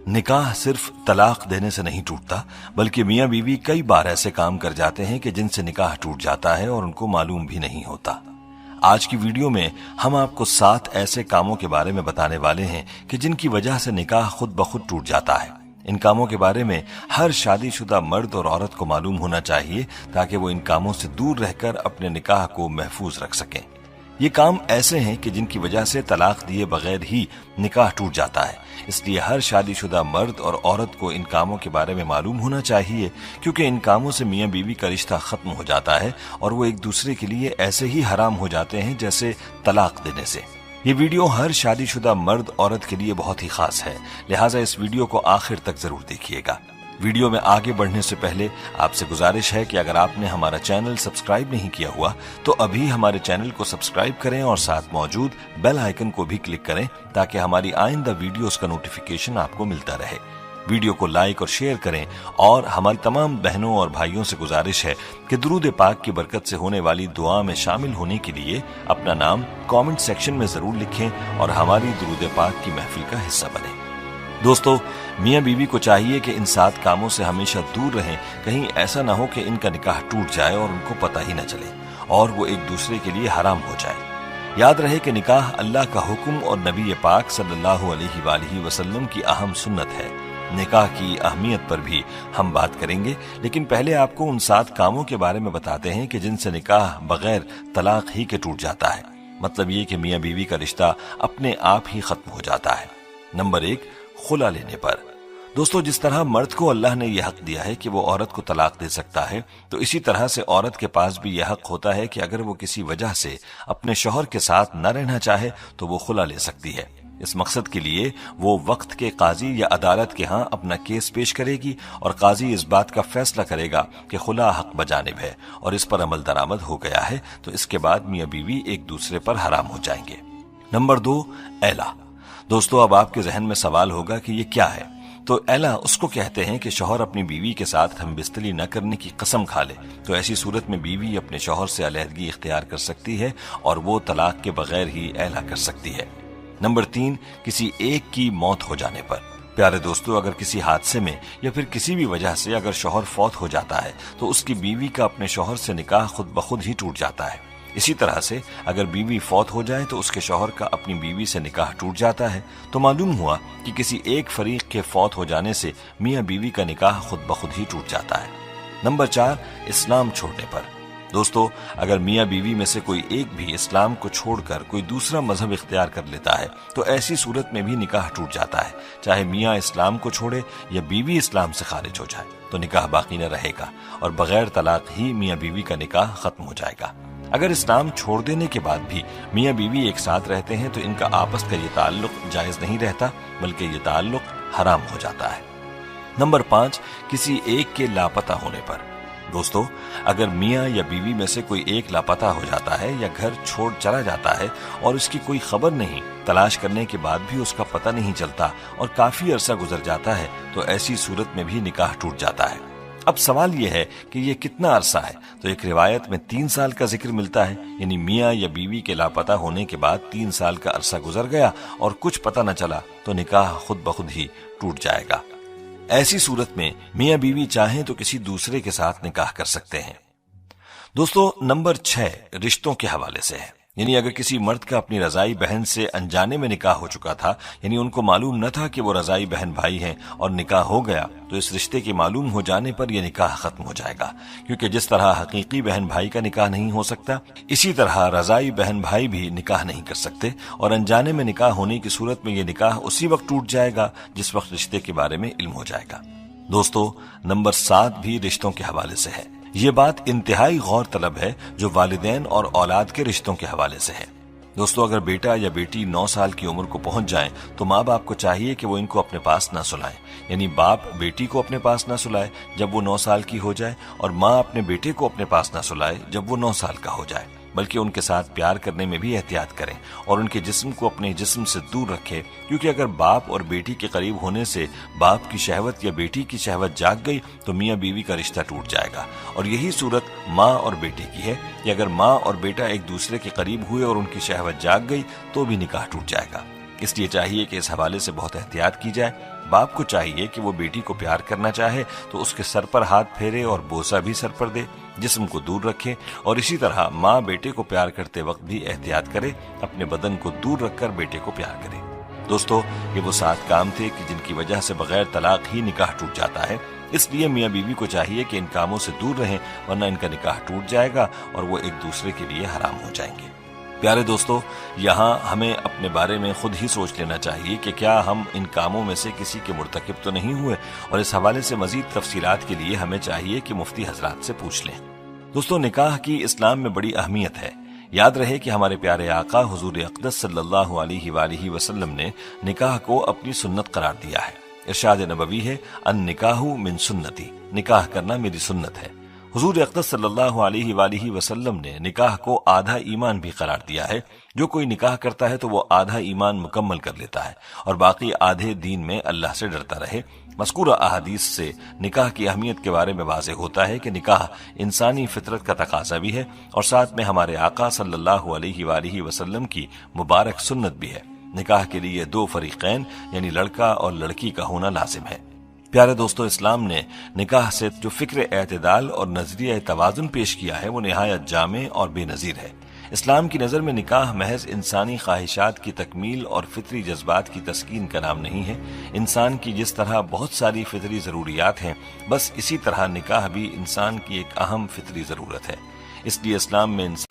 निकाह सिर्फ तलाक देने से नहीं टूटता, बल्कि मियां बीवी कई बार ऐसे काम कर जाते हैं कि जिनसे निकाह टूट जाता है और उनको मालूम भी नहीं होता। आज की वीडियो में हम आपको 7 ऐसे कामों के बारे में बताने वाले हैं कि जिनकी वजह से निकाह खुद ब खुद टूट जाता है। इन कामों के बारे में हर शादीशुदा मर्द और औरत को मालूम होना चाहिए ताकि वो इन कामों से दूर रहकर अपने निकाह को महफूज रख सकें। ये काम ऐसे हैं कि जिनकी वजह से तलाक दिए बगैर ही निकाह टूट जाता है, इसलिए हर शादीशुदा मर्द और औरत को इन कामों के बारे में मालूम होना चाहिए, क्योंकि इन कामों से मियां बीवी का रिश्ता खत्म हो जाता है और वो एक दूसरे के लिए ऐसे ही हराम हो जाते हैं जैसे तलाक देने से। ये वीडियो हर शादीशुदा मर्द औरत के लिए बहुत ही खास है, लिहाजा इस वीडियो को आखिर तक जरूर देखिएगा। वीडियो में आगे बढ़ने से पहले आपसे गुजारिश है कि अगर आपने हमारा चैनल सब्सक्राइब नहीं किया हुआ तो अभी हमारे चैनल को सब्सक्राइब करें और साथ मौजूद बेल आइकन को भी क्लिक करें ताकि हमारी आइंदा वीडियोस का नोटिफिकेशन आपको मिलता रहे। वीडियो को लाइक और शेयर करें और हमारी तमाम बहनों और भाइयों से गुजारिश है कि दुरूद पाक की बरकत से होने वाली दुआ में शामिल होने के लिए अपना नाम कमेंट सेक्शन में जरूर लिखें और हमारी दुरूद पाक की महफिल का हिस्सा बने। दोस्तों, मियां बीवी को चाहिए कि इन 7 कामों से हमेशा दूर रहें, कहीं ऐसा ना हो कि इनका निकाह टूट जाए और उनको पता ही न चले और वो एक दूसरे के लिए हराम हो जाए। याद रहे कि निकाह अल्लाह का हुक्म और नबी पाक सल्लल्लाहु अलैहि वसल्लम की अहम सुन्नत है। निकाह की अहमियत पर भी हम बात करेंगे, लेकिन पहले आपको उन 7 कामों के बारे में बताते हैं कि जिनसे निकाह बगैर तलाक ही के टूट जाता है। मतलब ये कि मियां बीवी का रिश्ता अपने आप ही खत्म हो जाता है। नंबर 1, खुला लेने पर। दोस्तों, जिस तरह मर्द को अल्लाह ने यह हक दिया है कि वो औरत को तलाक दे सकता है, तो इसी तरह से औरत के पास भी यह हक होता है कि अगर वो किसी वजह से अपने शौहर के साथ न रहना चाहे तो वो खुला ले सकती है। इस मकसद के लिए वो वक्त के काजी या अदालत के यहाँ अपना केस पेश करेगी और काजी इस बात का फैसला करेगा कि खुला हक बजानिब है और इस पर अमल दरामद हो गया है, तो इसके बाद मियां बीवी एक दूसरे पर हराम हो जाएंगे। नंबर 2, ऐला। दोस्तों, अब आपके जहन में सवाल होगा कि ये क्या है। तो ऐला उसको कहते हैं कि शौहर अपनी बीवी के साथ हमबिस्तरी न करने की कसम खा ले, तो ऐसी सूरत में बीवी अपने शौहर से अलहदगी इख्तियार कर सकती है और वो तलाक के बगैर ही ऐला कर सकती है। नंबर 3, किसी एक की मौत हो जाने पर। प्यारे दोस्तों, अगर किसी हादसे में या फिर किसी भी वजह से अगर शौहर फौत हो जाता है तो उसकी बीवी का अपने शौहर से निकाह खुद ब खुद ही टूट जाता है। इसी तरह से अगर बीवी फौत हो जाए तो उसके शौहर का अपनी बीवी से निकाह टूट जाता है। तो मालूम हुआ कि किसी एक फरीक के फौत हो जाने से मियां बीवी का निकाह खुद ब खुद ही टूट जाता है। नंबर 4, इस्लाम छोड़ने पर। दोस्तों, अगर मियां बीवी में से कोई एक भी इस्लाम को छोड़कर कोई दूसरा मजहब इख्तियार कर लेता है तो ऐसी सूरत में भी निकाह टूट जाता है। चाहे मियां इस्लाम को छोड़े या बीवी इस्लाम से खारिज हो जाए तो निकाह बाकी न रहेगा और बगैर तलाक ही मियां बीवी का निकाह खत्म हो जाएगा। अगर इस्लाम छोड़ देने के बाद भी मियां बीवी एक साथ रहते हैं तो इनका आपस का ये ताल्लुक जायज नहीं रहता, बल्कि ये ताल्लुक हराम हो जाता है। नंबर 5, किसी एक के लापता होने पर। दोस्तों, अगर मियां या बीवी में से कोई एक लापता हो जाता है या घर छोड़ चला जाता है और उसकी कोई खबर नहीं, तलाश करने के बाद भी उसका पता नहीं चलता और काफी अरसा गुजर जाता है, तो ऐसी सूरत में भी निकाह टूट जाता है। अब सवाल यह है कि ये कितना अरसा है। तो एक रिवायत में 3 साल का जिक्र मिलता है, यानी मियां या बीवी के लापता होने के बाद 3 साल का अरसा गुजर गया और कुछ पता न चला तो निकाह खुद ब खुद ही टूट जाएगा। ऐसी सूरत में मियां बीवी चाहें तो किसी दूसरे के साथ निकाह कर सकते हैं। दोस्तों, नंबर 6, रिश्तों के हवाले से है। यानी अगर किसी मर्द का अपनी रजाई बहन से अनजाने में निकाह हो चुका था, यानी उनको मालूम न था कि वो रजाई बहन भाई हैं और निकाह हो गया, तो इस रिश्ते के मालूम हो जाने पर यह निकाह खत्म हो जाएगा। क्योंकि जिस तरह हकीकी बहन भाई का निकाह नहीं हो सकता, इसी तरह रजाई बहन भाई भी निकाह नहीं कर सकते और अनजाने में निकाह होने की सूरत में यह निकाह उसी वक्त टूट जाएगा जिस वक्त रिश्ते के बारे में इल्म हो जाएगा। दोस्तों, नंबर 7 भी रिश्तों के हवाले से है। ये बात इंतहाई गौर तलब है जो वालिदैन और औलाद के रिश्तों के हवाले से है। दोस्तों, अगर बेटा या बेटी 9 साल की उम्र को पहुंच जाएं तो माँ बाप को चाहिए कि वो इनको अपने पास ना सुलाएं, यानी बाप बेटी को अपने पास ना सुलाए जब वो 9 साल की हो जाए और माँ अपने बेटे को अपने पास ना सुलाए जब वो 9 साल का हो जाए, बल्कि उनके साथ प्यार करने में भी एहतियात करें और उनके जिस्म को अपने जिस्म से दूर रखें। क्योंकि अगर बाप और बेटी के करीब होने से बाप की शहवत या बेटी की शहवत जाग गई तो मियां बीवी का रिश्ता टूट जाएगा। और यही सूरत माँ और बेटे की है कि अगर माँ और बेटा एक दूसरे के करीब हुए और उनकी शहवत जाग गई तो भी निकाह टूट जाएगा। اس لیے چاہیے کہ اس حوالے سے بہت احتیاط کی جائے۔ باپ کو چاہیے کہ وہ بیٹی کو پیار کرنا چاہے تو اس کے سر پر ہاتھ پھیرے اور بوسہ بھی سر پر دے، جسم کو دور رکھے، اور اسی طرح ماں بیٹے کو پیار کرتے وقت بھی احتیاط کرے، اپنے بدن کو دور رکھ کر بیٹے کو پیار کرے۔ دوستو، یہ وہ 7 کام تھے کہ جن کی وجہ سے بغیر طلاق ہی نکاح ٹوٹ جاتا ہے۔ اس لیے میاں بیوی کو چاہیے کہ ان کاموں سے دور رہیں، ورنہ ان کا نکاح ٹوٹ جائے گا اور وہ ایک دوسرے کے لیے حرام ہو جائیں گے۔ پیارے دوستو، یہاں ہمیں اپنے بارے میں خود ہی سوچ لینا چاہیے کہ کیا ہم ان کاموں میں سے کسی کے مرتکب تو نہیں ہوئے، اور اس حوالے سے مزید تفصیلات کے لیے ہمیں چاہیے کہ مفتی حضرات سے پوچھ لیں۔ دوستو، نکاح کی اسلام میں بڑی اہمیت ہے۔ یاد رہے کہ ہمارے پیارے آقا حضور اقدس صلی اللہ علیہ وآلہ وسلم نے نکاح کو اپنی سنت قرار دیا ہے۔ ارشاد نبوی ہے، النکاح من سنتی، نکاح کرنا میری سنت ہے۔ حضور اقدس صلی اللہ علیہ وآلہ وسلم نے نکاح کو آدھا ایمان بھی قرار دیا ہے۔ جو کوئی نکاح کرتا ہے تو وہ آدھا ایمان مکمل کر لیتا ہے اور باقی آدھے دین میں اللہ سے ڈرتا رہے۔ مذکورہ احادیث سے نکاح کی اہمیت کے بارے میں واضح ہوتا ہے کہ نکاح انسانی فطرت کا تقاضا بھی ہے، اور ساتھ میں ہمارے آقا صلی اللہ علیہ وآلہ وسلم کی مبارک سنت بھی ہے۔ نکاح کے لیے 2 فریقین یعنی لڑکا اور لڑکی کا ہونا لازم ہے۔ پیارے دوستو، اسلام نے نکاح سے جو فکر اعتدال اور نظریہ توازن پیش کیا ہے وہ نہایت جامع اور بے نظیر ہے۔ اسلام کی نظر میں نکاح محض انسانی خواہشات کی تکمیل اور فطری جذبات کی تسکین کا نام نہیں ہے۔ انسان کی جس طرح بہت ساری فطری ضروریات ہیں، بس اسی طرح نکاح بھی انسان کی ایک اہم فطری ضرورت ہے۔ اس لیے اسلام میں انسان